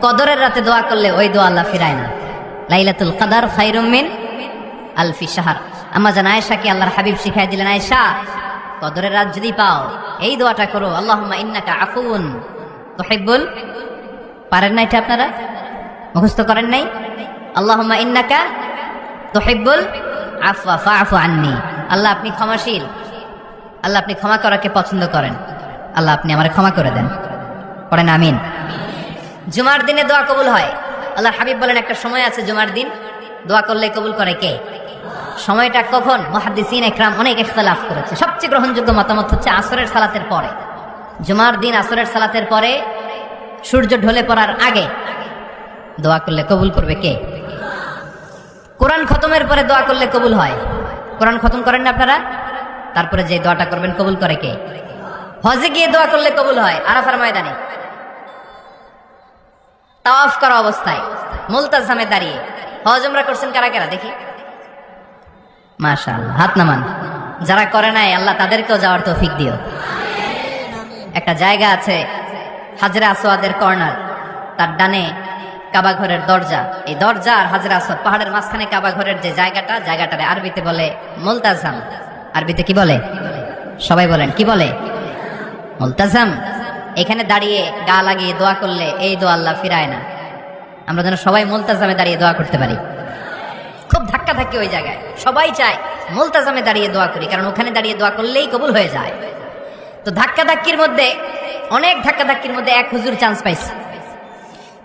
কদরের রাতে দোয়া করলে ওই দোয়া আল্লাহ ফিরায় না। লাইলাতুল কদর খায়রুম মিন আলফি শাহর। আম্মা জান আয়েশাকে আল্লাহর হাবিব শিখাই দিলেন, আয়েশা কদরের রাত যদি পাও এই দোয়াটা করো, আল্লাহুম্মা ইন্নাকা আফুউন তুহিব্বুল, পারেন না এটা আপনারা মুখস্থ করেন নাই? আল্লাহুম্মা ইন্নাকা তুহিব্বুল আফওয়া ফাআফু আন্নি, আল্লাহ আপনি ক্ষমাশীল, আল্লাহ আপনি ক্ষমা করাকে পছন্দ করেন, আল্লাহ আপনি আমারে ক্ষমা করে দেন। পড়েন আমিন। জুমার দিনে দোয়া কবুল হয়। আল্লাহর হাবিব বলেন একটা সময় আছে জুমার দিন দোয়া করলে কবুল করে কে? সময়টা কখন? মুহাদ্দিসিন ইকরাম অনেক ইখতিলাফ করেছে। সবচেয়ে গ্রহণযোগ্য মতামত হচ্ছে আসরের সালাতের পরে। জুমার দিন আসরের সালাতের পরে সূর্য ঢলে পড়ার আগে দোয়া করলে কবুল করবে কে? কোরআন খতমের পরে দোয়া করলে কবুল হয়। কোরআন খতম করেন না আপনারা? তারপরে যে দোয়াটা করবেন কবুল করে কে? হজে গিয়ে দোয়া করলে কবুল হয়। আরাফার ময়দানে তাওয়াফ করা অবস্থায় মুলতাজামে দাঁড়িয়ে। হজ উমরা করছেন কারা কারা দেখি? মাশাআল্লাহ, হাত নামান। যারা করে নাই আল্লাহ তাদেরকেও যাওয়ার তৌফিক দিও। একটা জায়গা আছে হাজরে আসওয়াদের কর্নার, তার ডানে কাবা ঘরের দরজা। এই দরজা আর হাজরে আসওয়াদ পাহাড়ের মাঝখানে কাবা ঘরের যে জায়গাটারে আরবিতে বলে মুলতাজাম। আরবিতে কি বলে? সবাই বলেন কি বলে? মুলতাজাম। এখানে দাঁড়িয়ে গা লাগিয়ে দোয়া করলে এই দোয়া আল্লাহ ফিরায় না। আমরা যেন সবাই মুলতাজামে দাঁড়িয়ে দোয়া করতে পারি। খুব ধাক্কা ধাক্কি ওই জায়গায়, সবাই চায় মুলতাজামে দাঁড়িয়ে দোয়া করি, কারণ ওখানে দাঁড়িয়ে দোয়া করলেই কবুল হয়ে যায়। তো ধাক্কা ধাক্কির মধ্যে, অনেক ধাক্কা ধাক্কির মধ্যে এক হুজুর চান্স পাইছে।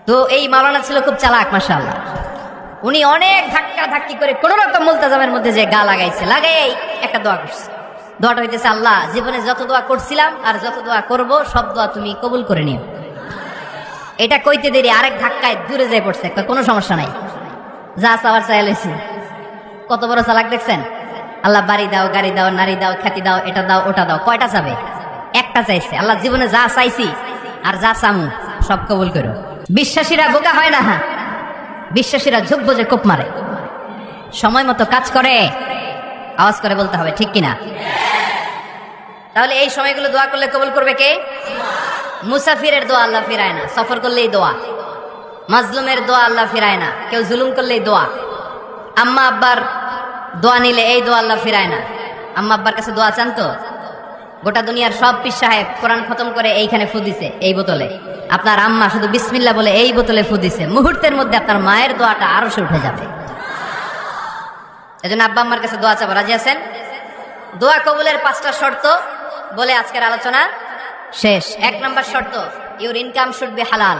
তো এই মাওলানা ছিল খুব চালাক মাশাআল্লাহ। উনি অনেক ধাক্কা ধাক্কি করে কোন রকম মুলতাজামের মধ্যে যে গা লাগাইছে, লাগাই একটা দোয়া করছে। দোয়াটা হইতেছে, আল্লাহ জীবনে যত দোয়া করছিলাম আর যত দোয়া করব সব দোয়া তুমি কবুল করে নিও। এটা কইতে দেরি আরেক ধাক্কায় দূরে যেয়ে পড়ছে, কোনো সমস্যা নাই, যা চাওয়ার চাইলেছি। কত বড় চালাক দেখছেন? আল্লাহ বাড়ি দাও, গাড়ি দাও, নারী দাও, খ্যাতি দাও, এটা দাও, ওটা দাও। কয়টা চাবে? একটা চাইছে। আল্লাহ জীবনে যা চাইছি আর যা চামু সব কবুল করো। বিশ্বাসীরা বোকা হয় না, হ্যাঁ বিশ্বাসীরা ঝুঁকবো যে কোপ মারে। সময় মতো কাজ করে, আওয়াজ করে বলতে হবে ঠিক কিনা? তাহলে এই সময়গুলো দোয়া করলে কবুল করবে কে? মুসাফিরের দোয়া আল্লাহ ফিরায় না, সফর করলেই দোয়া। মাজলুমের দোয়া আল্লাহ ফিরায় না, কেউ জুলুম করলেই দোয়া। আম্মা আব্বার দোয়া নিলে এই দোয়া আল্লাহ ফিরায় না। আম্মা আব্বার কাছে দোয়া চান তো? গোটা দুনিয়ার সব পীর সাহেব কোরআন খতম করে এইখানে ফু দিছে এই বোতলে, আপনার আম্মা শুধু বিসমিল্লাহ বলে এই বোতলে ফু দিছে, মুহূর্তের মধ্যে আপনার মায়ের দোয়াটা আরো সে উঠে যাবে। এজন্য আব্বা আম্মার কাছে দোয়া চাবো, রাজি আছেন? দোয়া কবুলের 5টা শর্ত বলে আজকের আলোচনা শেষ। 1 নম্বর শর্ত, ইউর ইনকাম শুড বি হালাল।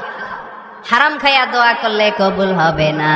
হারাম খাইয়া দোয়া করলে কবুল হবে না।